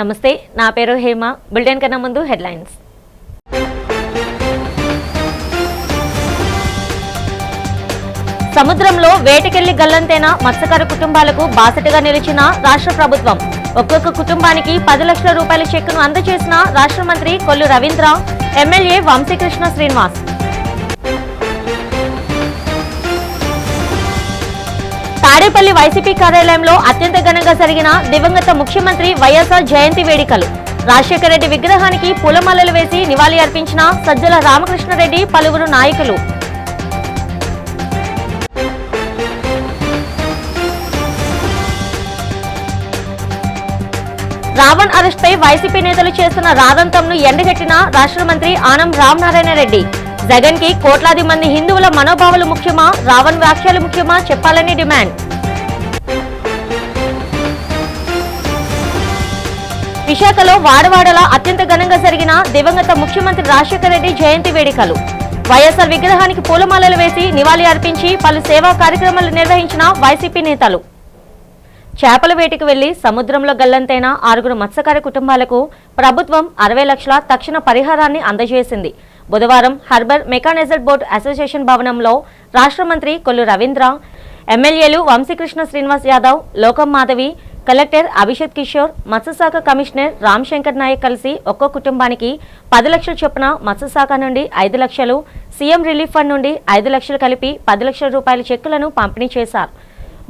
నమస్తే, నా పేరు హేమ. బులెటిన్ కన్నా ముందు హెడ్లైన్స్. సముద్రంలో వేటకెళ్లి గల్లంతైన మత్స్యకారు కుటుంబాలకు బాసటగా నిలిచిన రాష్ట్ర ప్రభుత్వం. ఒక్కొక్క కుటుంబానికి 10 లక్షల రూపాయల చెక్కును అందజేసిన రాష్ట్ర మంత్రి కొల్లు రవీంద్ర, ఎమ్మెల్యే వంశీకృష్ణ శ్రీనివాస్. తాడేపల్లి వైసీపీ కార్యాలయంలో అత్యంత ఘనంగా జరిగిన దివంగత ముఖ్యమంత్రి వైఎస్ఆర్ జయంతి వేడుకలు. రాజశేఖర రెడ్డి విగ్రహానికి పూలమాలలు వేసి నివాళి అర్పించిన సజ్జల రామకృష్ణారెడ్డి, పలువురు నాయకులు. రావణ్ అరెస్ట్ పై వైసీపీ నేతలు చేస్తున్న రాదంతంను ఎండగట్టిన రాష్ట్ర మంత్రి ఆనం రామనారాయణ రెడ్డి. జగన్ కి కోట్లాది మంది హిందువుల మనోభావాలు ముఖ్యమా, రావణ్ వ్యాఖ్యలు ముఖ్యమా చెప్పాలని డిమాండ్. విశాఖలో వాడవాడలా అత్యంత ఘనంగా జరిగిన దివంగత ముఖ్యమంత్రి రాజశేఖర రెడ్డి జయంతి వేడుకలు. వైఎస్ఆర్ విగ్రహానికి పూలమాలలు వేసి నివాళి అర్పించి పలు సేవా కార్యక్రమాలు నిర్వహించిన వైసీపీ నేతలు. చేపల వేటకు వెళ్లి సముద్రంలో గల్లంతైన 6 మత్స్యకార కుటుంబాలకు ప్రభుత్వం 60 లక్షల తక్షణ పరిహారాన్ని అందజేసింది. బుధవారం హార్బర్ మెకానైజ్డ్ బోట్ అసోసియేషన్ భవనంలో రాష్ట్ర మంత్రి కొల్లు రవీంద్ర, ఎమ్మెల్యేలు వంశీకృష్ణ శ్రీనివాస్ యాదవ్, లోకం మాధవి, కలెక్టర్ అభిషేక్ కిషోర్, మత్స్యశాఖ కమిషనర్ రామశంకర్ నాయక్ కలిసి ఒక్కో కుటుంబానికి 10 లక్షల చొప్పున మత్స్యశాఖ నుండి 5 లక్షలు, సీఎం రిలీఫ్ ఫండ్ నుండి 5 లక్షలు కలిపి 10 లక్షల రూపాయల చెక్కులను పంపిణీ చేశారు.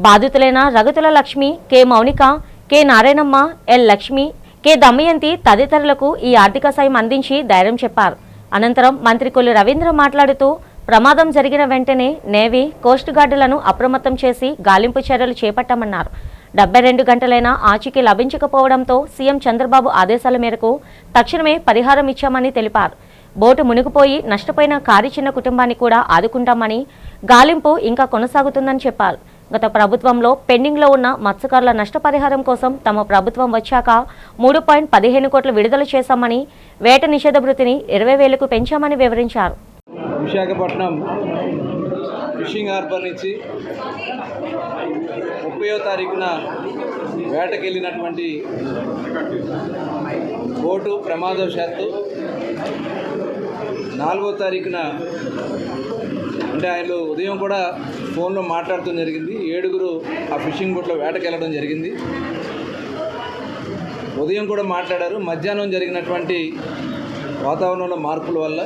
బాధితులైన Raghuthula Lakshmi, K Mounika, K Narayanamma, L Lakshmi, K Damayanthi తదితరులకు ఈ ఆర్థిక సాయం అందించి ధైర్యం చెప్పారు. అనంతరం మంత్రి కొల్లు రవీంద్ర మాట్లాడుతూ ప్రమాదం జరిగిన వెంటనే నేవీ, కోస్ట్ గార్డులను అప్రమత్తం చేసి గాలింపు చర్యలు చేపట్టామన్నారు. 72 గంటలైనా ఆచూకీ లభించకపోవడంతో సీఎం చంద్రబాబు ఆదేశాల మేరకు తక్షణమే పరిహారం ఇచ్చామని తెలిపారు. బోటు మునిగిపోయి నష్టపోయిన కారి చిన్న కుటుంబాన్ని కూడా ఆదుకుంటామని, గాలింపు ఇంకా కొనసాగుతుందని చెప్పారు. గత ప్రభుత్వంలో పెండింగ్లో ఉన్న మత్స్యకారుల నష్టపరిహారం కోసం తమ ప్రభుత్వం వచ్చాక 3.15 కోట్లు విడుదల చేశామని, వేట నిషేధ భృతిని 20,000కు పెంచామని వివరించారు. విశాఖపట్నం ఫిషింగ్ హార్బర్ నుంచి 30వ తారీఖున వేటకెళ్ళినటువంటి బోటు ప్రమాదవశాత్తు 4వ తారీఖున అంటే ఆయన ఉదయం కూడా ఫోన్లో మాట్లాడుతూ జరిగింది. 7 ఆ ఫిషింగ్ బోట్లో వేటకెళ్ళడం జరిగింది. ఉదయం కూడా మాట్లాడారు. మధ్యాహ్నం జరిగినటువంటి వాతావరణంలో మార్పుల వల్ల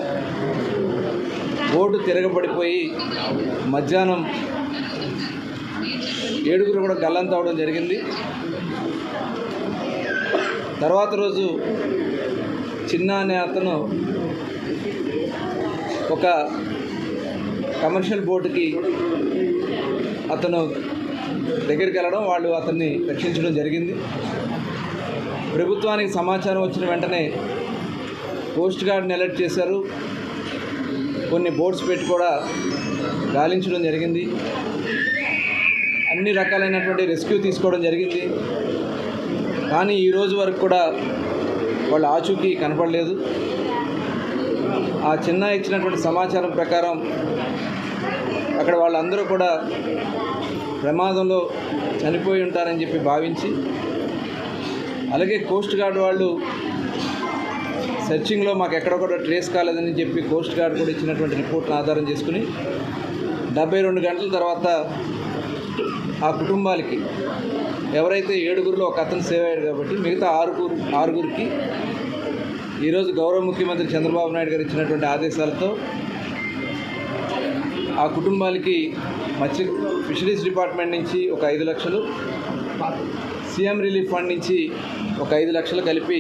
బోటు తిరగబడిపోయి మధ్యాహ్నం 7 కూడా గల్లంతవడం జరిగింది. తర్వాత రోజు చిన్న అనే అతను ఒక కమర్షియల్ బోటుకి అతను దగ్గరికి వెళ్ళడం, వాళ్ళు అతన్ని రక్షించడం జరిగింది. ప్రభుత్వానికి సమాచారం వచ్చిన వెంటనే కోస్ట్ గార్డ్ని అలర్ట్ చేశారు. కొన్ని బోట్స్ పెట్టి కూడా గాలించడం జరిగింది. అన్ని రకాలైనటువంటి రెస్క్యూ తీసుకోవడం జరిగింది. కానీ ఈరోజు వరకు కూడా వాళ్ళ ఆచూకీ కనపడలేదు. ఆ చిన్న ఇచ్చినటువంటి సమాచారం ప్రకారం అక్కడ వాళ్ళందరూ కూడా ప్రమాదంలో చనిపోయి ఉంటారని చెప్పి భావించి, అలాగే కోస్ట్ గార్డ్ వాళ్ళు సెర్చింగ్లో మాకు ఎక్కడ కూడా ట్రేస్ కాలేదని చెప్పి కోస్ట్ గార్డ్ కూడా ఇచ్చినటువంటి రిపోర్ట్ను ఆధారం చేసుకుని 72 గంటల తర్వాత ఆ కుటుంబాలకి ఎవరైతే 7లో ఒక అతను సేవ్ అయ్యాడు కాబట్టి మిగతా 6గురికి ఈరోజు గౌరవ ముఖ్యమంత్రి చంద్రబాబు నాయుడు గారు ఇచ్చినటువంటి ఆదేశాలతో ఆ కుటుంబాలకి ఫిషరీస్ డిపార్ట్మెంట్ నుంచి ఒక 5 లక్షలు, సీఎం రిలీఫ్ ఫండ్ నుంచి ఒక 5 లక్షలు కలిపి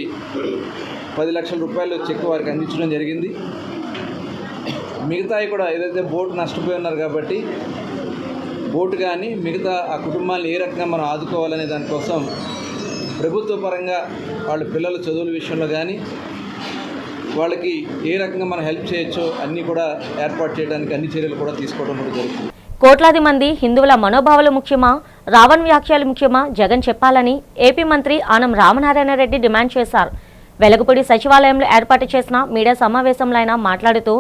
10 లక్షల రూపాయలు చెక్ వారికి అందించడం జరిగింది. మిగతాయి కూడా ఏదైతే బోటు నష్టపోయి ఉన్నారు కాబట్టి బోటు కానీ మిగతా ఆ కుటుంబాలను ఏ రకంగా మనం ఆదుకోవాలనే దానికోసం ప్రభుత్వ పరంగా వాళ్ళ పిల్లల చదువుల విషయంలో కానీ వాళ్ళకి ఏ రకంగా మనం హెల్ప్ చేయొచ్చో అన్నీ కూడా ఏర్పాటు చేయడానికి అన్ని చర్యలు కూడా తీసుకోవడం కూడా జరుగుతుంది. కోట్లాది మంది హిందువుల మనోభావాలు ముఖ్యమా, రావణ్ వ్యాఖ్యలు ముఖ్యమా జగన్ చెప్పాలని ఏపీ మంత్రి ఆనం రామనారాయణ రెడ్డి డిమాండ్ చేశారు. వెలగపూడి సచివాలయంలో ఏర్పాటు చేసిన మీడియా సమావేశంలో ఆయన మాట్లాడుతూ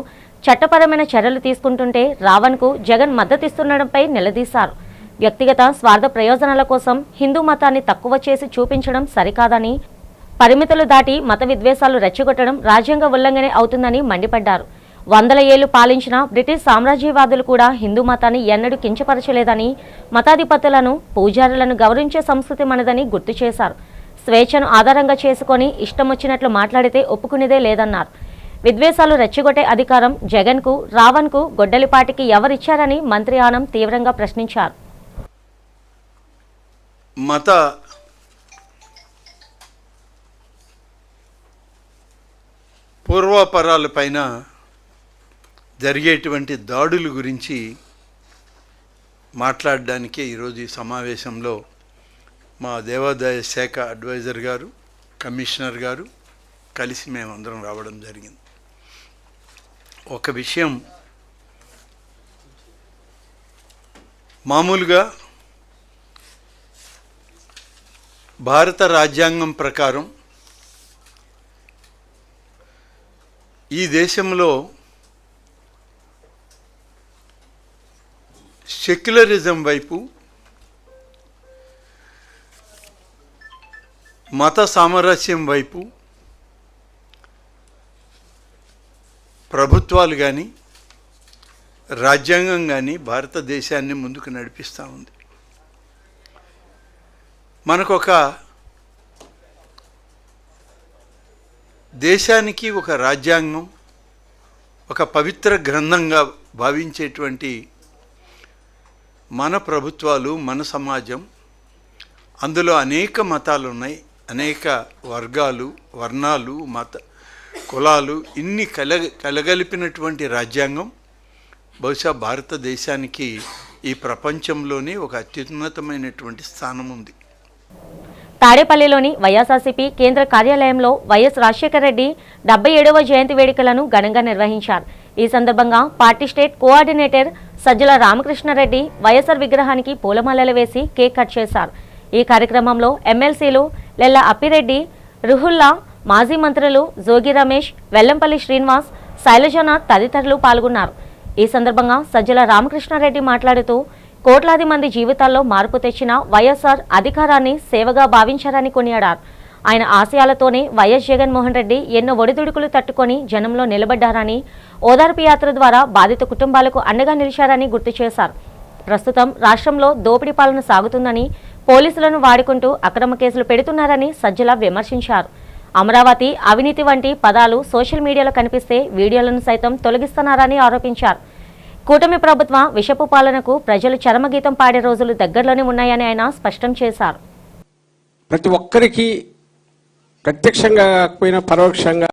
చట్టపరమైన చర్యలు తీసుకుంటుంటే రావణ్కు జగన్ మద్దతిస్తుండడంపై నిలదీశారు. వ్యక్తిగత స్వార్థ ప్రయోజనాల కోసం హిందూ మతాన్ని తక్కువ చేసి చూపించడం సరికాదని, పరిమితులు దాటి మత విద్వేషాలు రెచ్చగొట్టడం రాజ్యాంగ ఉల్లంఘనే అవుతుందని మండిపడ్డారు. వందల ఏళ్లు పాలించిన బ్రిటిష్ సామ్రాజ్యవాదులు కూడా హిందూ మతాన్ని ఎన్నడూ కించపరచలేదని, మతాధిపతులను పూజారులను గౌరవించే సంస్కృతి మనదని గుర్తు చేశారు. స్వేచ్ఛను ఆధారంగా చేసుకొని ఇష్టం వచ్చినట్లు మాట్లాడితే ఒప్పుకునేదే లేదన్నారు. విద్వేషాలు రెచ్చగొట్టే అధికారం జగన్కు, రావణ్కు, గొడ్డలిపాటికి ఎవరిచ్చారని మంత్రి ఆనం తీవ్రంగా ప్రశ్నించారు. మత పూర్వాపరాలపైన జరిగేటువంటి దాడుల గురించి మాట్లాడడానికే ఈరోజు ఈ సమావేశంలో మా దేవాదాయ శాఖ అడ్వైజర్ గారు, కమిషనర్ గారు కలిసి మేమందరం రావడం జరిగింది. ఒక విషయం, మామూలుగా భారత రాజ్యాంగం ప్రకారం ఈ దేశంలో సెక్యులరిజం వైపు, మత సామరస్యం వైపు ప్రభుత్వాలు కానీ రాజ్యాంగం కానీ భారతదేశాన్ని ముందుకు నడిపిస్తూ ఉంది. మనకొక దేశానికి ఒక రాజ్యాంగం, ఒక పవిత్ర గ్రంథంగా భావించేటువంటి మన ప్రభుత్వాలు, మన సమాజం, అందులో అనేక మతాలు ఉన్నాయి, అనేక వర్గాలు, వర్ణాలు, కులాలు, ఇన్ని కలగలిపినటువంటి రాజ్యాంగం బహుశా భారతదేశానికి ఈ ప్రపంచంలోనే ఒక అత్యున్నతమైనటువంటి స్థానం ఉంది. తాడేపల్లిలోని వైఎస్ఆర్సీపీ కేంద్ర కార్యాలయంలో వైఎస్ రాజశేఖర రెడ్డి 77వ జయంతి వేడుకలను ఘనంగా నిర్వహించారు. ఈ సందర్భంగా party state coordinator Sajjala Ramakrishna Reddy YSR విగ్రహానికి పూలమాలలు వేసి కేక్ కట్ చేశారు. ఈ కార్యక్రమంలో ఎమ్మెల్సీలు లెల్ల అప్పిరెడ్డి, రుహుల్లా, మాజీ మంత్రులు జోగి రమేష్, వెల్లంపల్లి శ్రీనివాస్, శైలజనాథ్ తదితరులు పాల్గొన్నారు. ఈ సందర్భంగా సజ్జల రామకృష్ణారెడ్డి మాట్లాడుతూ కోట్లాది మంది జీవితాల్లో మార్పు తెచ్చిన వైఎస్ఆర్ అధికారాన్ని సేవగా భావించారని కొనియాడారు. ఆయన ఆశయాలతోనే వైఎస్ జగన్మోహన్ రెడ్డి ఎన్నో ఒడిదుడుకులు తట్టుకొని జనంలో నిలబడ్డారని, ఓదార్పు యాత్ర ద్వారా బాధిత కుటుంబాలకు అండగా నిలిచారని గుర్తు చేశారు. ప్రస్తుతం రాష్ట్రంలో దోపిడీ పాలన సాగుతుందని, పోలీసులను వాడుకుంటూ అక్రమ కేసులు పెడుతున్నారని సజ్జల విమర్శించారు. అమరావతి, అవినీతి వంటి పదాలు సోషల్ మీడియాలో కనిపిస్తే వీడియోలను సైతం తొలగిస్తున్నారని ఆరోపించారు. కూటమి ప్రభుత్వ విషపు పాలనకు ప్రజలు చరమగీతం పాడే రోజులు దగ్గరలోనే ఉన్నాయని ఆయన స్పష్టం చేశారు. ప్రతి ఒక్కరికి ప్రత్యక్షంగా కాకపోయినా పరోక్షంగా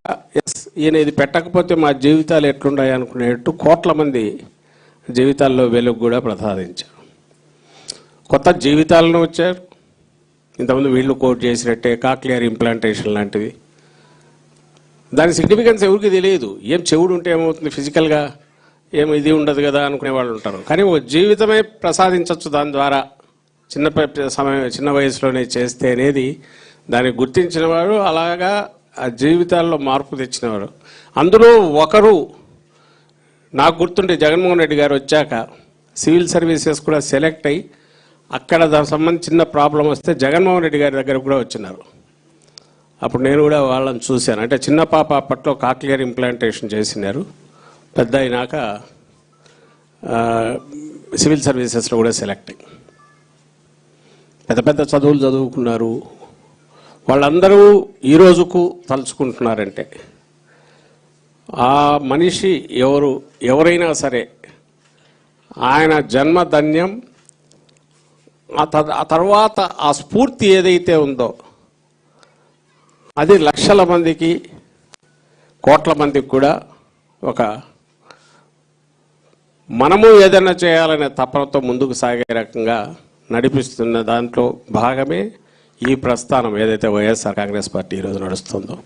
ఈయన ఇది పెట్టకపోతే మా జీవితాలు ఎట్లున్నాయి అనుకునేట్టు కోట్ల మంది జీవితాల్లో వెలుగు కూడా ప్రసాదించారు. కొత్త జీవితాలను వచ్చారు. ఇంతకుముందు వీళ్ళు కోట్ చేసినట్టే కాక్లియర్ ఇంప్లాంటేషన్ లాంటివి. దాని సిగ్నిఫికెన్స్ ఎవరికి తెలియదు. ఏం చెవుడు ఉంటే ఏమవుతుంది, ఫిజికల్గా ఏం ఇది ఉండదు కదా అనుకునే వాళ్ళు ఉంటారు. కానీ ఒక జీవితమే ప్రసాదించవచ్చు దాని ద్వారా, చిన్న వయసులోనే చేస్తే అనేది దాన్ని గుర్తించిన వారు, అలాగా ఆ జీవితాల్లో మార్పు తెచ్చినవారు. అందులో ఒకరు నాకు గుర్తుంటే జగన్మోహన్ రెడ్డి గారు వచ్చాక సివిల్ సర్వీసెస్ కూడా సెలెక్ట్ అయ్యి అక్కడ దానికి సంబంధించి చిన్న ప్రాబ్లం వస్తే జగన్మోహన్ రెడ్డి గారి దగ్గర కూడా వచ్చినారు. అప్పుడు నేను కూడా వాళ్ళని చూశాను. అంటే చిన్న పాప అప్పట్లో కాక్లియర్ ఇంప్లాంటేషన్ చేసినారు. పెద్ద అయినాక సివిల్ సర్వీసెస్లో కూడా సెలెక్ట్ అయ్యి పెద్ద పెద్ద చదువులు చదువుకున్నారు. వాళ్ళందరూ ఈ రోజుకు తలుచుకుంటున్నారంటే ఆ మనిషి ఎవరైనా సరే ఆయన జన్మధన్యం. ఆ తర్వాత ఆ స్ఫూర్తి ఏదైతే ఉందో అది లక్షల మందికి, కోట్ల మందికి కూడా ఒక మనము ఏదైనా చేయాలనే తపనతో ముందుకు సాగే రకంగా నడిపిస్తున్న దాంట్లో భాగమే ఈ ప్రస్థానం ఏదైతే వైఎస్ఆర్ కాంగ్రెస్ పార్టీ ఈరోజు నడుస్తుందో.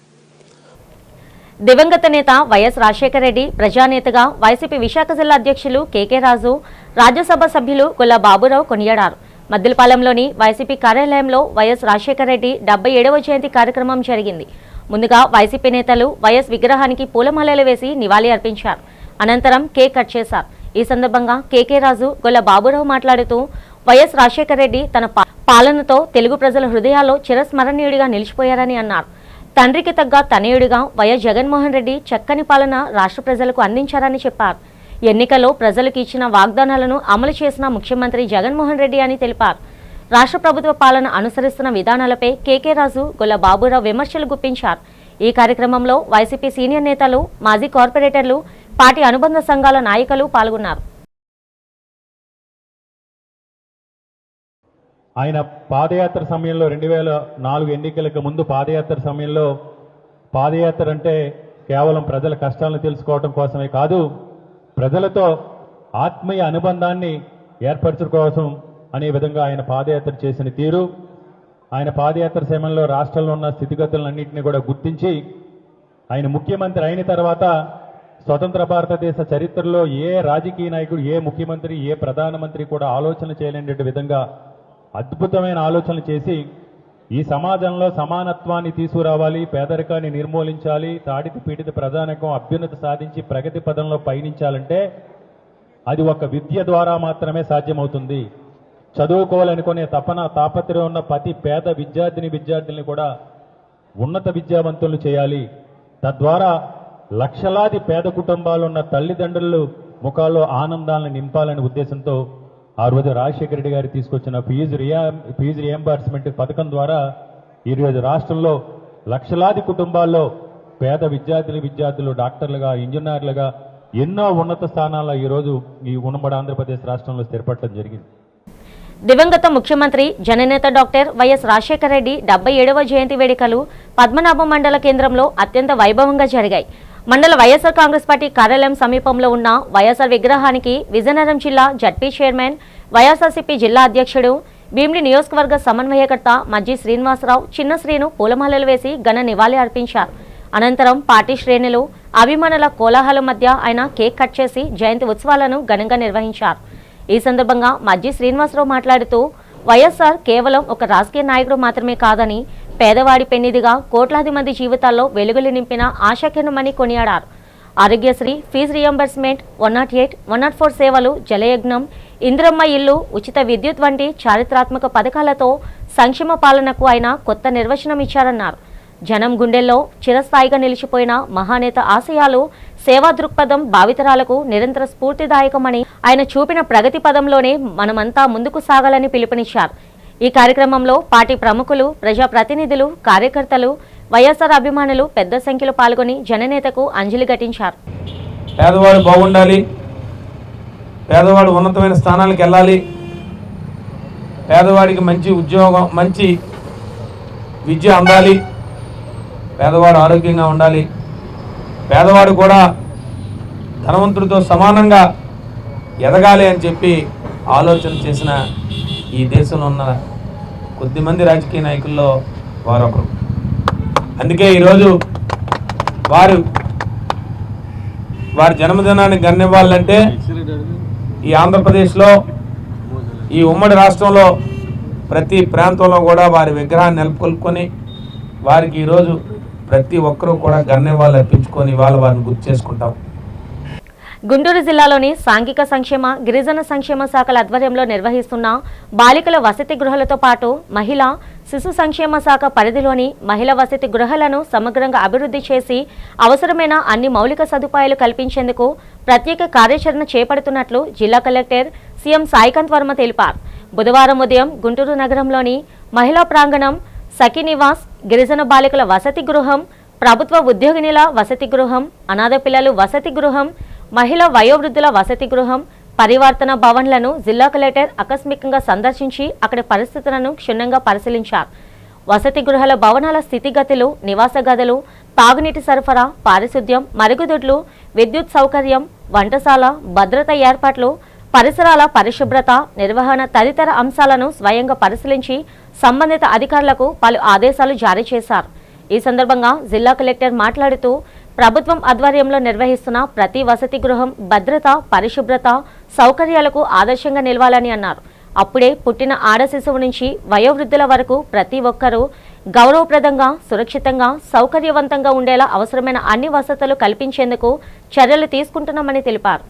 దివంగత నేత వైఎస్ రాజశేఖర రెడ్డి ప్రజానేతగా వైసీపీ విశాఖ జిల్లా అధ్యక్షులు కేకే రాజు, రాజ్యసభ సభ్యులు గొల్ల బాబురావు కొనియాడారు. మద్దిలపాలెంలోని వైసీపీ కార్యాలయంలో వైఎస్ రాజశేఖర రెడ్డి 77వ జయంతి కార్యక్రమం జరిగింది. ముందుగా వైసీపీ నేతలు వైఎస్ విగ్రహానికి పూలమాలలు వేసి నివాళి అర్పించారు. అనంతరం కేక్ కట్ చేశారు. ఈ సందర్భంగా కేకే రాజు, గొల్ల బాబురావు మాట్లాడుతూ వైఎస్ రాజశేఖర రెడ్డి తన పాలనతో తెలుగు ప్రజల హృదయాల్లో చిరస్మరణీయుడిగా నిలిచిపోయారని అన్నారు. తండ్రికి తగ్గ తనయుడిగా వైఎస్ జగన్మోహన్ రెడ్డి చక్కని పాలన రాష్ట్ర ప్రజలకు అందించారని చెప్పారు. ఎన్నికల్లో ప్రజలకు ఇచ్చిన వాగ్దానాలను అమలు చేసిన ముఖ్యమంత్రి జగన్మోహన్ రెడ్డి అని తెలిపారు. రాష్ట్ర ప్రభుత్వ పాలన అనుసరిస్తున్న విధానాలపై కేకే రాజు, గొల్ల బాబురావు విమర్శలు గుప్పించారు. ఈ కార్యక్రమంలో వైసీపీ సీనియర్ నేతలు, మాజీ కార్పొరేటర్లు, పార్టీ అనుబంధ సంఘాల నాయకులు పాల్గొన్నారు. ఆయన పాదయాత్ర సమయంలో 2004 ఎన్నికలకు ముందు పాదయాత్ర సమయంలో పాదయాత్ర అంటే కేవలం ప్రజల కష్టాలను తెలుసుకోవడం కోసమే కాదు, ప్రజలతో ఆత్మీయ అనుబంధాన్ని ఏర్పరచడం కోసం అనే విధంగా ఆయన పాదయాత్ర చేసిన తీరు, ఆయన పాదయాత్ర సమయంలో రాష్ట్రంలో ఉన్న స్థితిగతులన్నింటినీ కూడా గుర్తించి ఆయన ముఖ్యమంత్రి అయిన తర్వాత స్వతంత్ర భారతదేశ చరిత్రలో ఏ రాజకీయ నాయకుడు, ఏ ముఖ్యమంత్రి, ఏ ప్రధానమంత్రి కూడా ఆలోచన చేయలేని విధంగా అద్భుతమైన ఆలోచనలు చేసి ఈ సమాజంలో సమానత్వాన్ని తీసుకురావాలి, పేదరికాన్ని నిర్మూలించాలి, తాడిత పీడిత ప్రజానికం అభ్యున్నతి సాధించి ప్రగతి పదంలో పయనించాలంటే అది ఒక విద్య ద్వారా మాత్రమే సాధ్యమవుతుంది. చదువుకోవాలనుకునే తాపత్రయం ఉన్న ప్రతి పేద విద్యార్థిని కూడా ఉన్నత విద్యావంతులు చేయాలి. తద్వారా లక్షలాది పేద కుటుంబాలు ఉన్న తల్లిదండ్రులు ముఖాల్లో ఆనందాలను నింపాలనే ఉద్దేశంతో ఆ రోజు రాజశేఖర రెడ్డి గారు తీసుకొచ్చిన ఫీజు రియంబర్స్మెంట్ పథకం ద్వారా ఈరోజు రాష్ట్రంలో లక్షలాది కుటుంబాల్లో పేద విద్యార్థులు డాక్టర్లుగా, ఇంజనీర్లుగా ఎన్నో ఉన్నత స్థానాల్లో ఈరోజు ఈ ఉమ్మడి ఆంధ్రప్రదేశ్ రాష్ట్రంలో స్థిరపడటం జరిగింది. దివంగత ముఖ్యమంత్రి జననేత డాక్టర్ వైఎస్ రాజశేఖర రెడ్డి 77వ జయంతి వేడుకలు పద్మనాభం మండల కేంద్రంలో అత్యంత వైభవంగా జరిగాయి. మండల వైఎస్ఆర్ కాంగ్రెస్ పార్టీ కార్యాలయం సమీపంలో ఉన్న వైఎస్ఆర్ విగ్రహానికి విజయనగరం జిల్లా జడ్పీ చైర్మన్, వైఎస్ఆర్సీపీ జిల్లా అధ్యక్షుడు, భీమిలి నియోజకవర్గ సమన్వయకర్త మజ్జి శ్రీనివాసరావు, చిన్న శ్రీను పూలమాలలు వేసి ఘన నివాళి అర్పించారు. అనంతరం పార్టీ శ్రేణులు, అభిమానుల కోలాహలం మధ్య ఆయన కేక్ కట్ చేసి జయంతి ఉత్సవాలను ఘనంగా నిర్వహించారు. ఈ సందర్భంగా మజ్జి శ్రీనివాసరావు మాట్లాడుతూ వైఎస్ఆర్ కేవలం ఒక రాజకీయ నాయకుడు మాత్రమే కాదని, పేదవాడి పెన్నిదిగా కోట్లాది మంది జీవితాల్లో వెలుగులు నింపిన ఆశాకిరణమని కొనియాడారు. ఆరోగ్యశ్రీ, ఫీజు రియంబర్స్మెంట్, 108, 104 సేవలు, జలయజ్ఞం, ఇందిరమ్మ ఇల్లు, ఉచిత విద్యుత్ వంటి చారిత్రాత్మక పథకాలతో సంక్షేమ పాలనకు ఆయన కొత్త నిర్వచనం ఇచ్చారన్నారు. జనం గుండెల్లో చిరస్థాయిగా నిలిచిపోయిన మహానేత ఆశయాలు, సేవా దృక్పథం భావితరాలకు నిరంతర స్ఫూర్తిదాయకమని, ఆయన చూపిన ప్రగతి పదంలోనే మనమంతా ముందుకు సాగాలని పిలుపునిచ్చారు. ఈ కార్యక్రమంలో పార్టీ ప్రముఖులు, ప్రజాప్రతినిధులు, కార్యకర్తలు, వైఎస్ఆర్ అభిమానులు పెద్ద సంఖ్యలో పాల్గొని జననేతకు అంజలి ఘటించారు. పేదవాడు బాగుండాలి, పేదవాడు ఉన్నతమైన స్థానాలకు వెళ్ళాలి, పేదవాడికి మంచి ఉద్యోగం, మంచి విద్య అందాలి, పేదవాడు ఆరోగ్యంగా ఉండాలి, పేదవాడు కూడా ధనవంతుడితో సమానంగా ఎదగాలి అని చెప్పి ఆలోచన చేసిన ఈ దేశంలో ఉన్న కొద్దిమంది రాజకీయ నాయకుల్లో వారొకరు. అందుకే ఈరోజు వారి జన్మదినాన్ని గన్నివ్వాలంటే ఈ ఆంధ్రప్రదేశ్లో, ఈ ఉమ్మడి రాష్ట్రంలో ప్రతి ప్రాంతంలో కూడా వారి విగ్రహాన్ని నెలకొల్పుకొని వారికి ఈరోజు ప్రతి ఒక్కరూ కూడా గన్నివ్వాలి అర్పించుకొని వారిని గుర్తు చేసుకుంటాం. గుంటూరు జిల్లాలోని సాంఘిక సంక్షేమ, గిరిజన సంక్షేమ శాఖల ఆధ్వర్యంలో నిర్వహిస్తున్న బాలికల వసతి గృహాలతో పాటు మహిళా శిశు సంక్షేమ శాఖ పరిధిలోని మహిళా వసతి గృహాలను సమగ్రంగా అభివృద్ధి చేసి అవసరమైన అన్ని మౌలిక సదుపాయాలు కల్పించేందుకు ప్రత్యేక కార్యాచరణ చేపడుతున్నట్లు జిల్లా కలెక్టర్ సీఎం సాయికాంత్ వర్మ తెలిపారు. బుధవారం ఉదయం గుంటూరు నగరంలోని మహిళా ప్రాంగణం, సఖీ నివాస్, గిరిజన బాలికల వసతి గృహం, ప్రభుత్వ ఉద్యోగినిల వసతి గృహం, అనాథ పిల్లలు వసతి గృహం, మహిళా వయోవృద్ధుల వసతి గృహం, పరివర్తన భవన్లను జిల్లా కలెక్టర్ ఆకస్మికంగా సందర్శించి అక్కడి పరిస్థితులను క్షుణ్ణంగా పరిశీలించారు. వసతి గృహాల భవనాల స్థితిగతులు, నివాస గదులు, తాగునీటి సరఫరా, పారిశుద్ధ్యం, మరుగుదొడ్లు, విద్యుత్ సౌకర్యం, వంటశాల, భద్రత ఏర్పాట్లు, పరిసరాల పరిశుభ్రత, నిర్వహణ తదితర అంశాలను స్వయంగా పరిశీలించి సంబంధిత అధికారులకు పలు ఆదేశాలు జారీ చేశారు. ఈ సందర్భంగా జిల్లా కలెక్టర్ మాట్లాడుతూ ప్రభుత్వం ఆధ్వర్యంలో నిర్వహిస్తున్న ప్రతి వసతి గృహం భద్రత, పరిశుభ్రత, సౌకర్యాలకు ఆదర్శంగా నిలవాలని అన్నారు. అప్పుడే పుట్టిన ఆడ శిశువు నుంచి వయోవృద్ధుల వరకు ప్రతి ఒక్కరూ గౌరవప్రదంగా, సురక్షితంగా, సౌకర్యవంతంగా ఉండేలా అవసరమైన అన్ని వసతులు కల్పించేందుకు చర్యలు తీసుకుంటున్నామని తెలిపారు.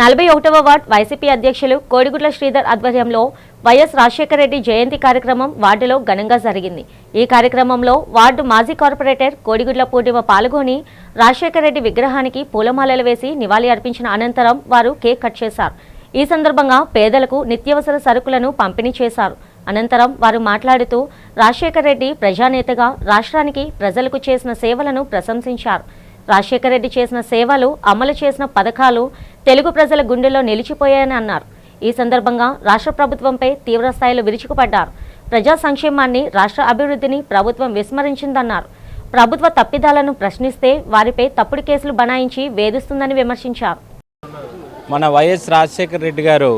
41వ వార్డ్ వైసీపీ అధ్యక్షులు కోడిగుడ్ల శ్రీధర్ ఆధ్వర్యంలో వైఎస్ రాజశేఖర రెడ్డి జయంతి కార్యక్రమం వార్డులో ఘనంగా జరిగింది. ఈ కార్యక్రమంలో వార్డు మాజీ కార్పొరేటర్ కోడిగుడ్ల పూర్ణిమ పాల్గొని రాజశేఖర రెడ్డి విగ్రహానికి పూలమాలలు వేసి నివాళి అర్పించిన అనంతరం వారు కేక్ కట్ చేశారు. ఈ సందర్భంగా పేదలకు నిత్యావసర సరుకులను పంపిణీ చేశారు. అనంతరం వారు మాట్లాడుతూ రాజశేఖర రెడ్డి ప్రజానేతగా రాష్ట్రానికి ప్రజలకు చేసిన సేవలను ప్రశంసించారు. రాజశేఖర రెడ్డి చేసిన సేవలు, అమలు చేసిన పథకాలు తెలుగు ప్రజల గుండెల్లో నిలిచిపోయాయని అన్నారు. ఈ సందర్భంగా రాష్ట్ర ప్రభుత్వంపై తీవ్రస్థాయిలో విరుచుకుపడ్డారు. ప్రజా సంక్షేమాన్ని, రాష్ట్ర అభివృద్ధిని ప్రభుత్వం విస్మరించిందన్నారు. ప్రభుత్వ తప్పిదాలను ప్రశ్నిస్తే వారిపై తప్పుడు కేసులు బనాయించి వేధిస్తుందని విమర్శించారు. మన వైఎస్ రాజశేఖర రెడ్డి గారు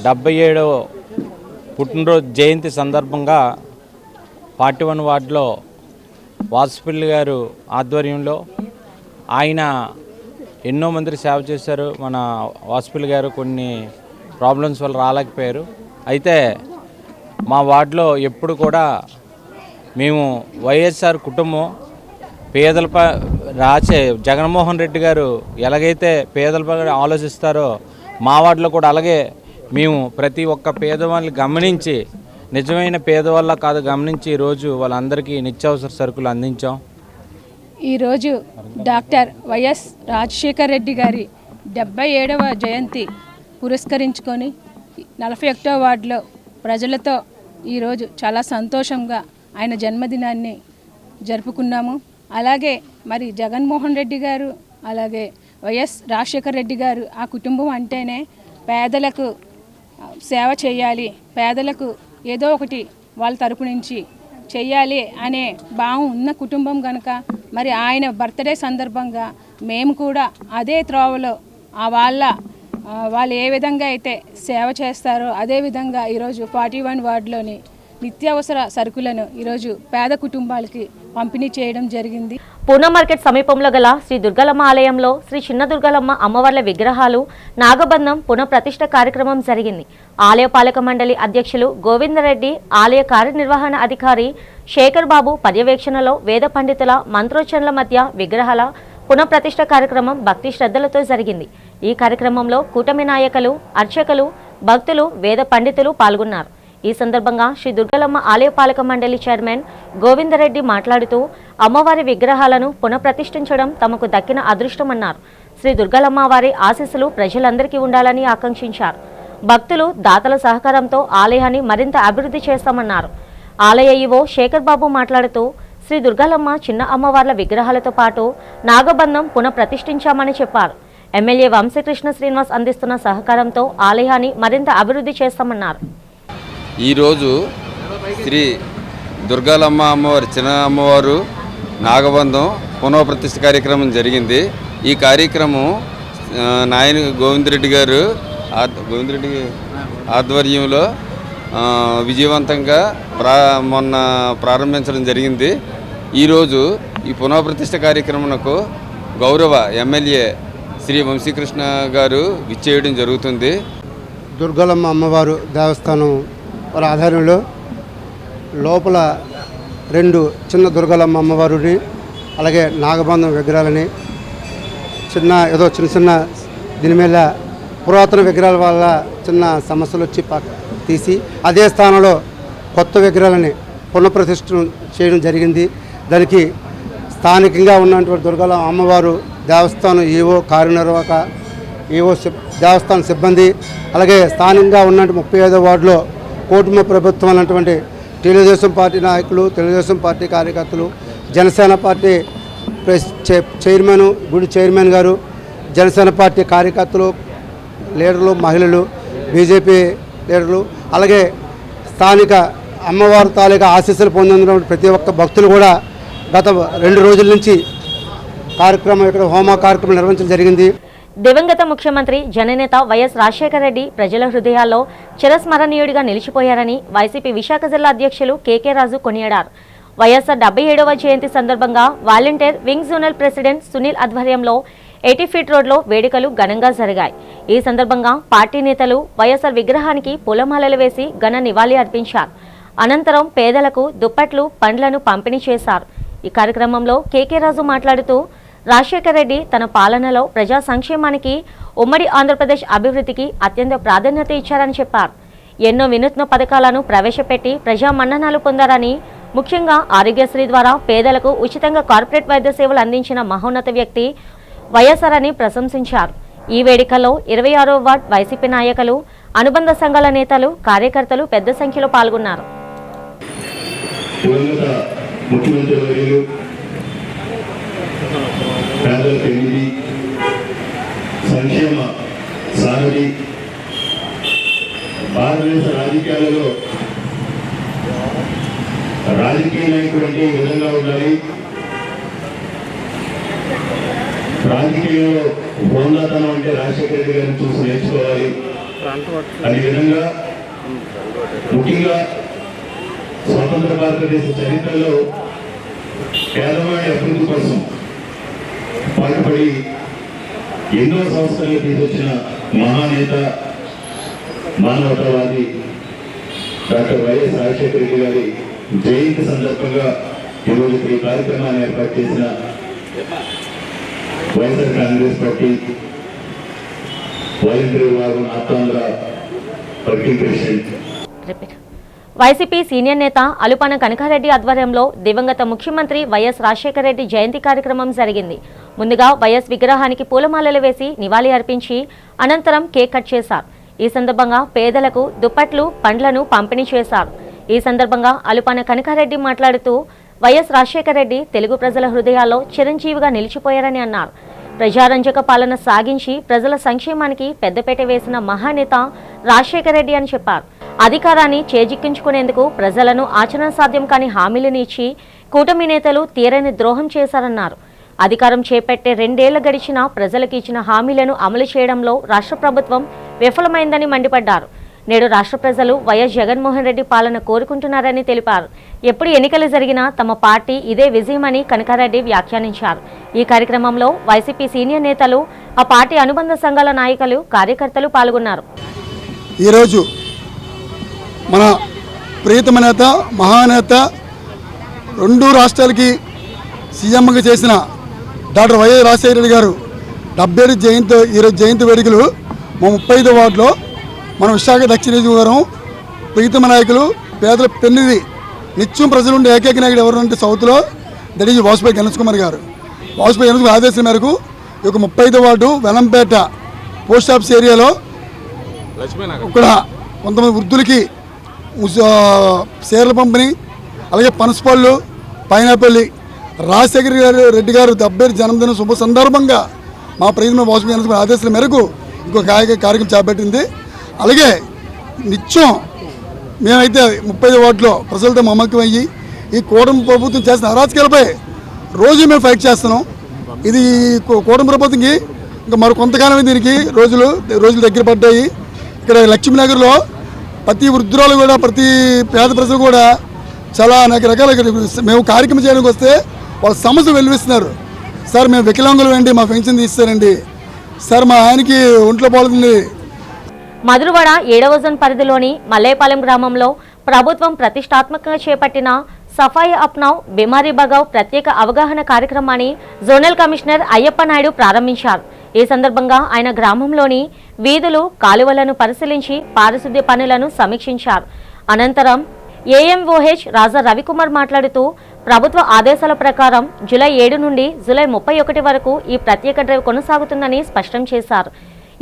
77వ పుట్టినరోజు జయంతి సందర్భంగా 41 వార్డులో వాసుపల్లి గారు ఆధ్వర్యంలో ఆయన ఎన్నో మందికి సేవ చేశారు. మన వాసుపల్లి గారు కొన్ని ప్రాబ్లమ్స్ వల్ల రాలేకపోయారు. అయితే మా వార్డులో ఎప్పుడు కూడా మేము వైఎస్ఆర్ కుటుంబం పేదలపై జగన్మోహన్ రెడ్డి గారు ఎలాగైతే పేదలపై ఆలోచిస్తారో మా వార్డులో కూడా అలాగే మేము ప్రతి ఒక్క పేదవాళ్ళని గమనించి, నిజమైన పేదవాళ్ళ కాదు గమనించి ఈరోజు వాళ్ళందరికీ నిత్యావసర సరుకులు అందించాం. ఈరోజు డాక్టర్ వైఎస్ రాజశేఖర రెడ్డి గారి 77వ జయంతి పురస్కరించుకొని 41వ వార్డులో ప్రజలతో ఈరోజు చాలా సంతోషంగా ఆయన జన్మదినాన్ని జరుపుకున్నాము. అలాగే మరి జగన్మోహన్ రెడ్డి గారు, అలాగే వైఎస్ రాజశేఖర రెడ్డి గారు ఆ కుటుంబం అంటేనే పేదలకు సేవ చేయాలి, పేదలకు ఏదో ఒకటి వాళ్ళ తరపు నుంచి చెయ్యాలి అనే భావం ఉన్న కుటుంబం కనుక మరి ఆయన బర్త్డే సందర్భంగా మేము కూడా అదే త్రోవలో వాళ్ళు ఏ విధంగా అయితే సేవ చేస్తారో అదేవిధంగా ఈరోజు 41 వార్డులోని నిత్యావసర సరుకులను ఈరోజు పేద కుటుంబాలకి పంపిణీ చేయడం జరిగింది. పూనా మార్కెట్ సమీపంలో గల శ్రీ దుర్గలమ్మ ఆలయంలో శ్రీ చిన్న దుర్గలమ్మ అమ్మవార్ల విగ్రహాలు నాగబంధం పునఃప్రతిష్ఠ కార్యక్రమం జరిగింది. ఆలయ పాలక మండలి అధ్యక్షులు గోవిందరెడ్డి, ఆలయ కార్యనిర్వహణ అధికారి శేఖర్ బాబు పర్యవేక్షణలో వేద పండితుల మంత్రోచ్చరణల మధ్య విగ్రహాల పునఃప్రతిష్ఠ కార్యక్రమం భక్తి శ్రద్ధలతో జరిగింది. ఈ కార్యక్రమంలో కూటమి నాయకులు, అర్చకులు, భక్తులు, వేద పండితులు పాల్గొన్నారు. ఈ సందర్భంగా శ్రీ దుర్గలమ్మ ఆలయ పాలక మండలి చైర్మన్ గోవిందరెడ్డి మాట్లాడుతూ అమ్మవారి విగ్రహాలను పునఃప్రతిష్ఠించడం తమకు దక్కిన అదృష్టమన్నారు. శ్రీ దుర్గలమ్మ వారి ఆశీస్సులు ప్రజలందరికీ ఉండాలని ఆకాంక్షించారు. భక్తులు, దాతల సహకారంతో ఆలయాన్ని మరింత అభివృద్ధి చేస్తామన్నారు. ఆలయ ఈవో శేఖర్ బాబు మాట్లాడుతూ శ్రీ దుర్గలమ్మ చిన్న అమ్మవార్ల విగ్రహాలతో పాటు నాగబంధం పునఃప్రతిష్ఠించామని చెప్పారు. ఎమ్మెల్యే వంశీకృష్ణ శ్రీనివాస్ అందిస్తున్న సహకారంతో ఆలయాన్ని మరింత అభివృద్ధి చేస్తామన్నారు. ఈరోజు శ్రీ దుర్గాలమ్మ అమ్మవారి చిన్న అమ్మవారు నాగబంధం పునఃప్రతిష్ఠ కార్యక్రమం జరిగింది. ఈ కార్యక్రమం గోవిందరెడ్డి గారు ఆధ్వర్యంలో విజయవంతంగా మొన్న ప్రారంభించడం జరిగింది. ఈరోజు ఈ పునఃప్రతిష్ఠ కార్యక్రమంకు గౌరవ ఎమ్మెల్యే శ్రీ వంశీకృష్ణ గారు విచ్చేయడం జరుగుతుంది. దుర్గలమ్మ అమ్మవారు దేవస్థానం వారి ఆధ్వర్యంలో లోపల 2 చిన్న దుర్గలమ్మ అమ్మవారిని, అలాగే నాగబంధం విగ్రహాలని చిన్న చిన్న దీని మీద పురాతన విగ్రహాల వల్ల చిన్న సమస్యలు వచ్చి తీసి అదే స్థానంలో కొత్త విగ్రహాలని పునఃప్రతిష్ఠ చేయడం జరిగింది. దానికి స్థానికంగా ఉన్నటువంటి దుర్గలమ్మ అమ్మవారు దేవస్థానం ఈవో, కార్యనిర్వాహక ఈవో, దేవస్థాన సిబ్బంది, అలాగే స్థానికంగా ఉన్నటువంటి 35వ వార్డులో కూటమి ప్రభుత్వం అన్నటువంటి తెలుగుదేశం పార్టీ నాయకులు, తెలుగుదేశం పార్టీ కార్యకర్తలు, జనసేన పార్టీ చైర్మన్, గుడి చైర్మన్ గారు, జనసేన పార్టీ కార్యకర్తలు, లీడర్లు, మహిళలు, బీజేపీ లీడర్లు, అలాగే స్థానిక అమ్మవారి తాలూకా ఆశీస్సులు పొందిన ప్రతి ఒక్క భక్తులు కూడా గత 2 రోజుల నుంచి ఇక్కడ హోమ కార్యక్రమం నిర్వహించడం జరిగింది. దివంగత ముఖ్యమంత్రి, జననేత వైఎస్ రాజశేఖర రెడ్డి ప్రజల హృదయాల్లో చిరస్మరణీయుడిగా నిలిచిపోయారని వైసీపీ విశాఖ జిల్లా అధ్యక్షులు కేకే రాజు కొనియాడారు. వైఎస్ఆర్ 77వ జయంతి సందర్భంగా volunteer wing zonal president Sunil ఆధ్వర్యంలో 80 ఫీట్ రోడ్లో వేడుకలు ఘనంగా జరిగాయి. ఈ సందర్భంగా పార్టీ నేతలు వైఎస్ఆర్ విగ్రహానికి పూలమాలలు వేసి ఘన నివాళి అర్పించారు. అనంతరం పేదలకు దుప్పట్లు, పండ్లను పంపిణీ చేశారు. ఈ కార్యక్రమంలో కేకే రాజు మాట్లాడుతూ రాజశేఖర రెడ్డి తన పాలనలో ప్రజా సంక్షేమానికి, ఉమ్మడి ఆంధ్రప్రదేశ్ అభివృద్ధికి అత్యంత ప్రాధాన్యత ఇచ్చారని చెప్పారు. ఎన్నో వినూత్న పథకాలను ప్రవేశపెట్టి ప్రజా మన్ననలు పొందారని, ముఖ్యంగా ఆరోగ్యశ్రీ ద్వారా పేదలకు ఉచితంగా కార్పొరేట్ వైద్య సేవలు అందించిన మహోన్నత వ్యక్తి వైఎస్ఆర్ అని ప్రశంసించారు. ఈ వేడుకల్లో 26వ వార్డు వైసీపీ నాయకులు, అనుబంధ సంఘాల నేతలు, కార్యకర్తలు పెద్ద సంఖ్యలో పాల్గొన్నారు. భారతదేశ రాజకీయాలలో రాజకీయ నాయకుడు అంటే ఈ విధంగా ఉండాలి, రాజకీయంలో బృందాతనం అంటే రాజశేఖర రెడ్డి గారిని చూసి నేర్చుకోవాలి. అదే విధంగా ముఖ్యంగా స్వతంత్ర భారతదేశ చరిత్రలో పేదవాడి అభివృద్ధి కోసం పాటుపడి ఎన్నో సంస్థలు తీసుకొచ్చిన మహానేత, మానవతావాది డాక్టర్ వైఎస్ రాజశేఖర రెడ్డి గారి జయంతి సందర్భంగా ఈరోజు ఈ కార్యక్రమాన్ని ఏర్పాటు చేసిన వైఎస్ఆర్ కాంగ్రెస్ పార్టీ వాలంటీర్ విభాగం Andhra working president YCP senior నేత అలుపాన కనకారెడ్డి ఆధ్వర్యంలో దివంగత ముఖ్యమంత్రి వైఎస్ రాజశేఖర రెడ్డి జయంతి కార్యక్రమం జరిగింది. ముందుగా వైఎస్ విగ్రహానికి పూలమాలలు వేసి నివాళి అర్పించి అనంతరం కేక్ కట్ చేశారు. ఈ సందర్భంగా పేదలకు దుప్పట్లు, పండ్లను పంపిణీ చేశారు. ఈ సందర్భంగా అలుపాన కనకారెడ్డి మాట్లాడుతూ వైఎస్ రాజశేఖర రెడ్డి తెలుగు ప్రజల హృదయాల్లో చిరంజీవిగా నిలిచిపోయారని అన్నారు. ప్రజారంజక పాలన సాగించి ప్రజల సంక్షేమానికి పెద్దపేట వేసిన మహానేత రాజశేఖర రెడ్డి అని చెప్పారు. అధికారాన్ని చేజిక్కించుకునేందుకు ప్రజలను ఆచరణ సాధ్యం కాని హామీలను ఇచ్చి కూటమి నేతలు తీరని ద్రోహం చేశారన్నారు. అధికారం చేపట్టే 2 ఏళ్లు గడిచినా ప్రజలకు ఇచ్చిన హామీలను అమలు చేయడంలో రాష్ట్ర ప్రభుత్వం విఫలమైందని మండిపడ్డారు. నేడు రాష్ట్ర ప్రజలు వైఎస్ జగన్మోహన్ రెడ్డి పాలన కోరుకుంటున్నారని తెలిపారు. ఎప్పుడు ఎన్నికలు జరిగినా తమ పార్టీ ఇదే విజయమని కనకారెడ్డి వ్యాఖ్యానించారు. ఈ కార్యక్రమంలో వైసీపీ సీనియర్ నేతలు, ఆ పార్టీ అనుబంధ సంఘాల నాయకులు, కార్యకర్తలు పాల్గొన్నారు. ఈరోజు మన ప్రియతమ నేత, మహానేత, 2 రాష్ట్రాలకి సీఎంగా చేసిన డాక్టర్ వైఎస్ రాజశేఖర రెడ్డి గారు 70 జయంతి ఈరోజు జయంతి వేడుకలు మా 35వ వార్డులో మన విశాఖ దక్షిణ నియోజకవర్గం ప్రీతమ నాయకులు, పేదల పెన్నిది, నిత్యం ప్రజలు ఉండే ఏకైక నాయకుడు ఎవరంటే సౌత్లో దట్ ఈజ్ వాజ్పేయి గణేష్ కుమార్ గారు. వాజ్పేయి గణేష్ కుమార్ ఆదేశం మేరకు ఈ యొక్క 35వ వార్డు వెలంపేట పోస్ట్ ఆఫీస్ ఏరియాలో ఇక్కడ కొంతమంది వృద్ధులకి చీరల పంపిణీ, అలాగే పనసపళ్ళు, పైనాపల్లి రాజశేఖర రెడ్డి గారు 70 జన్మదిన శుభ సందర్భంగా మా ప్రియతమ వాజ్పేయి గణేష్ కుమార్ ఆదేశాల మేరకు ఇంకో కార్యక్రమం చేపట్టింది. అలాగే నిత్యం మేమైతే 35వ వార్డులో ప్రజలతో మమకం అయ్యి ఈ కూటమి ప్రభుత్వం చేసిన అరాచకాలపై రోజు మేము ఫైట్ చేస్తున్నాం. ఇది కూటమి ప్రభుత్వంకి ఇంకా మరో కొంతకాలం దీనికి రోజులు దగ్గర పడ్డాయి. ఇక్కడ లక్ష్మీనగర్లో ప్రతి వృద్ధురాలు కూడా, ప్రతి పేద ప్రజలు కూడా చాలా అనేక రకాల మేము కార్యక్రమం చేయడానికి వస్తే వాళ్ళ సమస్య వెలువిస్తున్నారు. సార్ మేము వికలాంగులు అండి, మా పెన్షన్ తీస్తారండి, సార్ మా ఆయనకి ఒంట్లో పోతుంది. మధురవాడ 7వ జోన్ పరిధిలోని మల్లేపాలెం గ్రామంలో ప్రభుత్వం ప్రతిష్టాత్మకంగా చేపట్టిన సఫాయి అప్నావ్ బిమారీ బగావ్ ప్రత్యేక అవగాహన కార్యక్రమాన్ని జోనల్ కమిషనర్ అయ్యప్ప నాయుడు ప్రారంభించారు. ఈ సందర్భంగా ఆయన గ్రామంలోని వీధులు, కాలువలను పరిశీలించి పారిశుద్ధ్య పనులను సమీక్షించారు. అనంతరం ఏఎంఓహెచ్ రాజా రవికుమార్ మాట్లాడుతూ ప్రభుత్వ ఆదేశాల ప్రకారం జూలై 7 నుండి జూలై 31 వరకు ఈ ప్రత్యేక డ్రైవ్ కొనసాగుతుందని స్పష్టం చేశారు.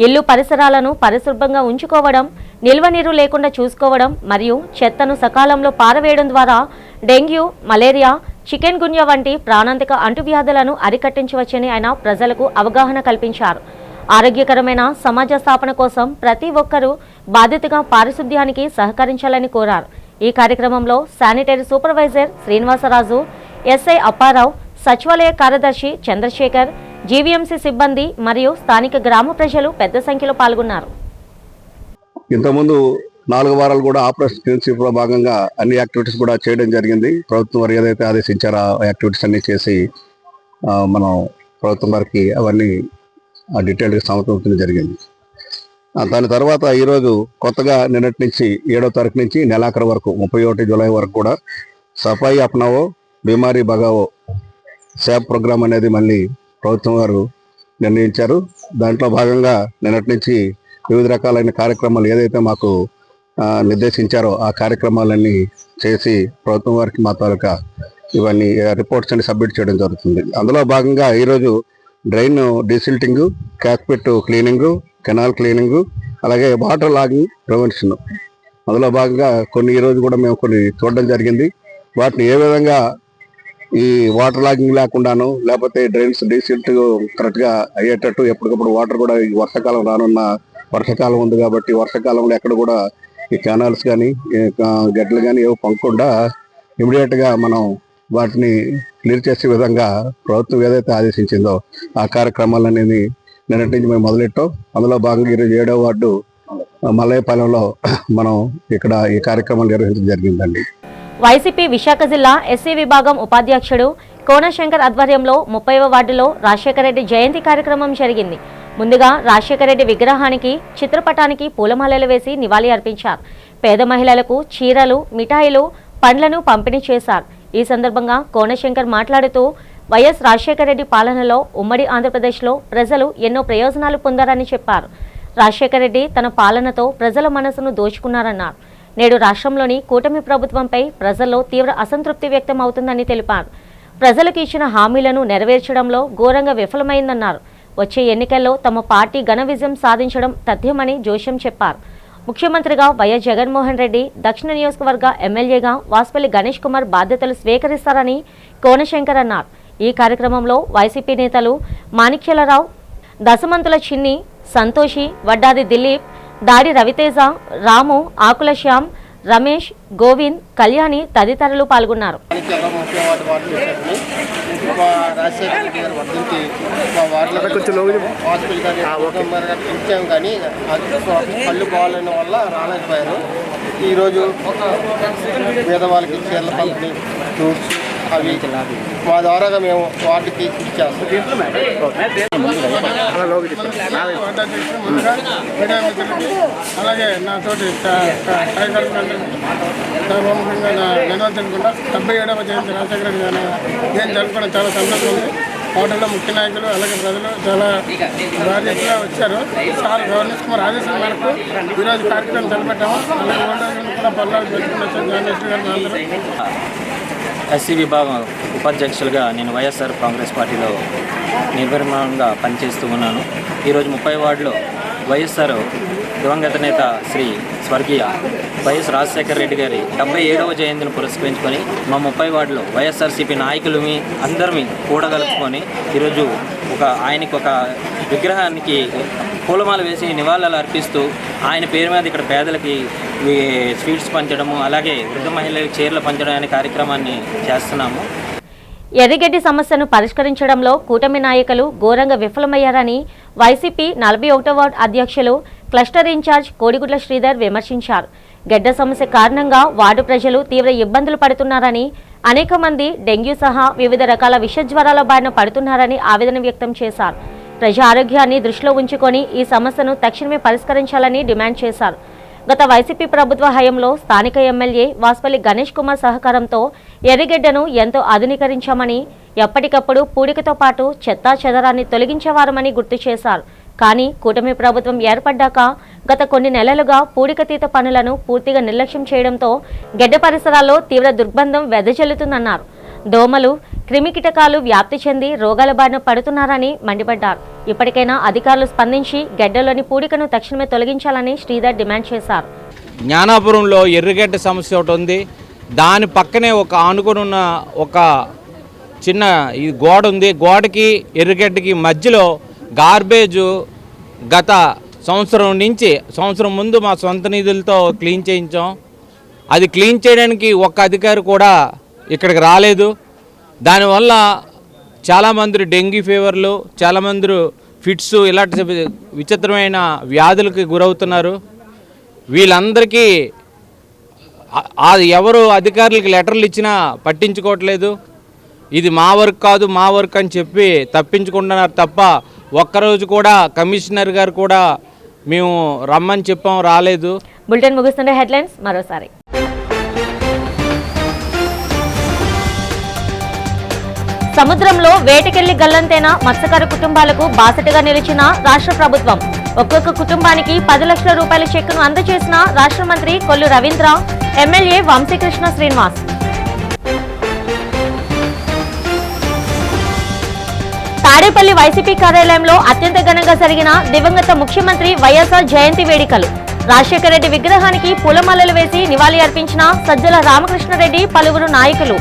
ఇల్లు పరిసరాలను పరిశుభ్రంగా ఉంచుకోవడం, నిల్వ నీరు లేకుండా చూసుకోవడం మరియు చెత్తను సకాలంలో పారవేయడం ద్వారా డెంగ్యూ, మలేరియా, చికెన్ గున్యా వంటి ప్రాణాంతక అంటువ్యాధులను అరికట్టించవచ్చని ఆయన ప్రజలకు అవగాహన కల్పించారు. ఆరోగ్యకరమైన సమాజ స్థాపన కోసం ప్రతి ఒక్కరూ బాధ్యతగా పారిశుద్ధ్యానికి సహకరించాలని కోరారు. ఈ కార్యక్రమంలో sanitary supervisor Srinivasaraju, SI Apparao, సచివాలయ కార్యదర్శి చంద్రశేఖర్, జీవీఎంసీ సిబ్బంది మరియు స్థానిక గ్రామ ప్రజలు పెద్ద సంఖ్యలో పాల్గొన్నారు. ఇంతకుముందు 4 వారాలు కూడా ఆపరేషన్ క్లీన్షిప్ లో భాగంగా అన్ని యాక్టివిటీస్ కూడా చేయడం జరిగింది. ప్రభుత్వం వారు ఏదైతే ఆదేశించారో ఆ యాక్టివిటీస్ అన్ని చేసి మనం ప్రభుత్వం వారికి అవన్నీ డీటెయిల్గా సమర్పించడం జరిగింది. దాని తర్వాత ఈరోజు కొత్తగా నిన్నటి నుంచి 7వ తారీఖు నుంచి నెలాఖరు వరకు 31 జూలై వరకు కూడా సఫాయి అప్నావో బిమారీ బగావో సేవ్ ప్రోగ్రామ్ అనేది మళ్ళీ ప్రభుత్వం వారు నిర్ణయించారు. దాంట్లో భాగంగా నిన్నటి నుంచి వివిధ రకాలైన కార్యక్రమాలు ఏదైతే మాకు నిర్దేశించారో ఆ కార్యక్రమాలన్నీ చేసి ప్రభుత్వం వారికి మా తాలూకా ఇవన్నీ రిపోర్ట్స్ అన్ని సబ్మిట్ చేయడం జరుగుతుంది. అందులో భాగంగా ఈరోజు డ్రైన్ డీసిల్టింగు, క్యాస్పెట్ క్లీనింగు, కెనాల్ క్లీనింగు, అలాగే వాటర్ లాగింగ్ ప్రివెన్షన్, అందులో భాగంగా కొన్ని ఈరోజు కూడా మేము కొన్ని చూడడం జరిగింది. వాటిని ఏ విధంగా ఈ వాటర్ లాగింగ్ లేకుండాను, లేకపోతే డ్రైన్స్ డీసిల్ట్ కరెక్ట్గా అయ్యేటట్టు ఎప్పటికప్పుడు వాటర్ కూడా ఈ వర్షాకాలం రానున్న వర్షాకాలం ఉంది కాబట్టి వర్షాకాలంలో ఎక్కడ కూడా ఈ కెనాల్స్ కానీ గడ్డలు కానీ ఏవో పొంగకుండా ఇమీడియట్గా మనం వాటిని క్లియర్ చేసే విధంగా ప్రభుత్వం ఏదైతే ఆదేశించిందో ఆ కార్యక్రమాలనేది నిన్నటి నుంచి మేము మొదలెట్టాం. అందులో భాగంగా ఈరోజు 7వ వార్డు మల్లయ్యపాలెంలో మనం ఇక్కడ ఈ కార్యక్రమాలు నిర్వహించడం జరిగిందండి. వైసీపీ విశాఖ జిల్లా ఎస్సీ విభాగం ఉపాధ్యక్షుడు కోనశంకర్ ఆధ్వర్యంలో 30వ వార్డులో రాజశేఖర రెడ్డి జయంతి కార్యక్రమం జరిగింది. ముందుగా రాజశేఖర రెడ్డి విగ్రహానికి, చిత్రపటానికి పూలమాలలు వేసి నివాళి అర్పించారు. పేద మహిళలకు చీరలు, మిఠాయిలు, పండ్లను పంపిణీ చేశారు. ఈ సందర్భంగా కోనశంకర్ మాట్లాడుతూ వైఎస్ రాజశేఖర రెడ్డి పాలనలో ఉమ్మడి ఆంధ్రప్రదేశ్లో ప్రజలు ఎన్నో ప్రయోజనాలు పొందారని చెప్పారు. రాజశేఖర రెడ్డి తన పాలనతో ప్రజల మనసును దోచుకున్నారన్నారు. నేడు రాష్ట్రంలోని కూటమి ప్రభుత్వంపై ప్రజల్లో తీవ్ర అసంతృప్తి వ్యక్తం అవుతుందని తెలిపారు. ప్రజలకు ఇచ్చిన హామీలను నెరవేర్చడంలో ఘోరంగా విఫలమైందన్నారు. వచ్చే ఎన్నికల్లో తమ పార్టీ ఘన విజయం సాధించడం తథ్యమని జోష్యం చెప్పారు. ముఖ్యమంత్రిగా వైఎస్ జగన్మోహన్ రెడ్డి, దక్షిణ నియోజకవర్గ ఎమ్మెల్యేగా వాసుపల్లి గణేష్ కుమార్ బాధ్యతలు స్వీకరిస్తారని కోనశంకర్ అన్నారు. ఈ కార్యక్రమంలో వైసీపీ నేతలు మాణిక్యాలరావు, దశమంతుల చిన్ని, సంతోషి, వడ్డాది దిలీప్, దాడి రవితేజ, రాము, ఆకుల శ్యామ్, రమేష్, గోవింద్, కళ్యాణి తదితరులు పాల్గొన్నారు. కళ్ళు బాగాలేని వల్ల రాలేకపోయారు. ఈరోజు పేదవాళ్ళకి చీరల పంపిణీ, ఫ్రూట్స్ అవి మా ద్వారాగా మేము వాటికి ఇచ్చేస్తాం. అలాగే నాతోటి సర్వముఖంగా నా జన్మదినకుండా 77వ జయంతి రాజశేఖర రెడ్డి జయంతి జరుపుకోవడం చాలా సంతోషం ఉంది. హోటల్లో ముఖ్య నాయకులు అలాగే ప్రజలు చాలా బాధ్యతగా వచ్చారు. సార్ గవర్నెన్స్ కుమార్ ఆదేశం మేరకు ఈరోజు కార్యక్రమం తలపెట్టాము. అలాగే ఓటర్లను కూడా పల్లాలు పెట్టుకుని వచ్చారు జగన్మోహన్ గారు అందరూ. ఎస్సీ విభాగం ఉపాధ్యక్షులుగా నేను వైఎస్ఆర్ కాంగ్రెస్ పార్టీలో నిర్విరామంగా పనిచేస్తూ ఉన్నాను. ఈరోజు 30 వార్డులో వైఎస్ఆర్ దివంగత నేత శ్రీ స్వర్గీయ వైఎస్ రాజశేఖర రెడ్డి గారి 77వ జయంతిని పురస్కరించుకొని మా 30 వార్డులో వైఎస్ఆర్సీపీ నాయకులమి అందరినీ కూడగలుపుకొని ఈరోజు ఆయనకి ఒక విగ్రహానికి పూలమాల వేసి నివాళులు అర్పిస్తూ ఆయన పేరు మీద ఇక్కడ పేదలకి స్వీట్స్ పంచడము, అలాగే వృద్ధ మహిళలకు చీరలు పంచడం అనే కార్యక్రమాన్ని చేస్తున్నాము. ఎర్రగడ్డి సమస్యను పరిష్కరించడంలో కూటమి నాయకులు ఘోరంగా విఫలమయ్యారని వైసీపీ 41వ వార్డు అధ్యక్షులు క్లస్టర్ ఇన్ఛార్జ్ కోడిగుడ్ల శ్రీధర్ విమర్శించారు. గడ్డ సమస్య కారణంగా వార్డు ప్రజలు తీవ్ర ఇబ్బందులు పడుతున్నారని, అనేక మంది డెంగ్యూ సహా వివిధ రకాల విషజ్వరాల బారిన పడుతున్నారని ఆవేదన వ్యక్తం చేశారు. ప్రజా ఆరోగ్యాన్ని దృష్టిలో ఉంచుకొని ఈ సమస్యను తక్షణమే పరిష్కరించాలని డిమాండ్ చేశారు. గత వైసీపీ ప్రభుత్వ హయాంలో స్థానిక ఎమ్మెల్యే వాసుపల్లి గణేష్ కుమార్ సహకారంతో ఎర్రగడ్డను ఎంతో ఆధునీకరించామని, ఎప్పటికప్పుడు పూడికతో పాటు చెత్తా చెదరాన్ని తొలగించేవారమని గుర్తు చేశారు. కానీ కూటమి ప్రభుత్వం ఏర్పడ్డాక గత కొన్ని నెలలుగా పూడికతీత పనులను పూర్తిగా నిర్లక్ష్యం చేయడంతో గడ్డ పరిసరాల్లో తీవ్ర దుర్గంధం వెదజల్లుతుందన్నారు. దోమలు, క్రిమికీటకాలు వ్యాప్తి చెంది రోగాల బారిన పడుతున్నారని మండిపడ్డారు. ఇప్పటికైనా అధికారులు స్పందించి గడ్డలోని పూడికను తక్షణమే తొలగించాలని శ్రీధర్ డిమాండ్ చేశారు. జ్ఞానాపురంలో ఎర్రగడ్డ సమస్య ఒకటి ఉంది. దాని పక్కనే ఒక ఆనుకొని ఉన్న ఒక చిన్న గోడ ఉంది. గోడకి ఎర్రగడ్డకి మధ్యలో గార్బేజు గత సంవత్సరం ముందు మా సొంత నిధులతో క్లీన్ చేయించాం. అది క్లీన్ చేయడానికి ఒక్క అధికారి కూడా ఇక్కడికి రాలేదు. దానివల్ల చాలామంది డెంగ్యూ ఫీవర్లు, చాలామంది ఫిట్స్ ఇలాంటి విచిత్రమైన వ్యాధులకి గురవుతున్నారు. వీళ్ళందరికీ ఎవరు అధికారులకి లెటర్లు ఇచ్చినా పట్టించుకోవట్లేదు. ఇది మా వర్క్ కాదు, మా వర్క్ అని చెప్పి తప్పించుకుంటున్నారు తప్ప ఒక్కరోజు కూడా కమిషనర్ గారు కూడా మేము రమ్మని చెప్పాం, రాలేదు. బులెటిన్ ముగుస్తుండే హెడ్లైన్స్ మరోసారి. సముద్రంలో వేటకెళ్లి గల్లంతైన మత్స్యకారు కుటుంబాలకు బాసటగా నిలిచిన రాష్ట్ర ప్రభుత్వం. ఒక్కొక్క కుటుంబానికి 10 లక్షల రూపాయల చెక్కును అందజేసిన రాష్ట్ర మంత్రి కొల్లు రవీంద్ర, ఎమ్మెల్యే వంశీకృష్ణ శ్రీనివాస్. తాడేపల్లి వైసీపీ కార్యాలయంలో అత్యంత ఘనంగా జరిగిన దివంగత ముఖ్యమంత్రి వైఎస్ఆర్ జయంతి వేడుకలు. రాజశేఖర రెడ్డి విగ్రహానికి పూలమాలలు వేసి నివాళి అర్పించిన సజ్జల రామకృష్ణారెడ్డి, పలువురు నాయకులు.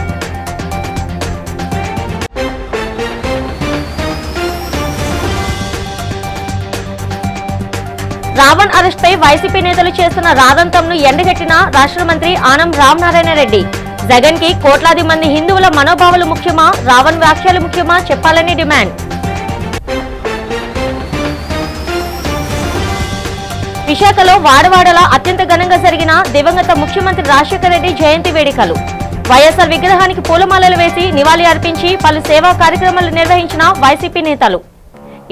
రావణ్ అరెస్ట్ పై వైసీపీ నేతలు చేస్తున్న రాదంతంను ఎండగట్టిన రాష్ట్ర మంత్రి ఆనం రామనారాయణ రెడ్డి. జగన్ కి కోట్లాది మంది హిందువుల మనోభావాలు ముఖ్యమా, రావణ్ వ్యాఖ్యలు ముఖ్యమా చెప్పాలని డిమాండ్. విశాఖలో వాడవాడలా అత్యంత ఘనంగా జరిగిన దివంగత ముఖ్యమంత్రి రాజశేఖర రెడ్డి జయంతి వేడుకలు. వైఎస్ఆర్ విగ్రహానికి పూలమాలలు వేసి నివాళి అర్పించి పలు సేవా కార్యక్రమాలు నిర్వహించిన వైసీపీ నేతలు.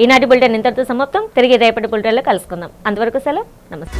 ఈనాటి బులెటిన్ ఇంతటితో సమాప్తం. తిరిగి రేపటి బులెటిన్లో కలుసుకుందాం. అంతవరకు సెలవు. నమస్తే.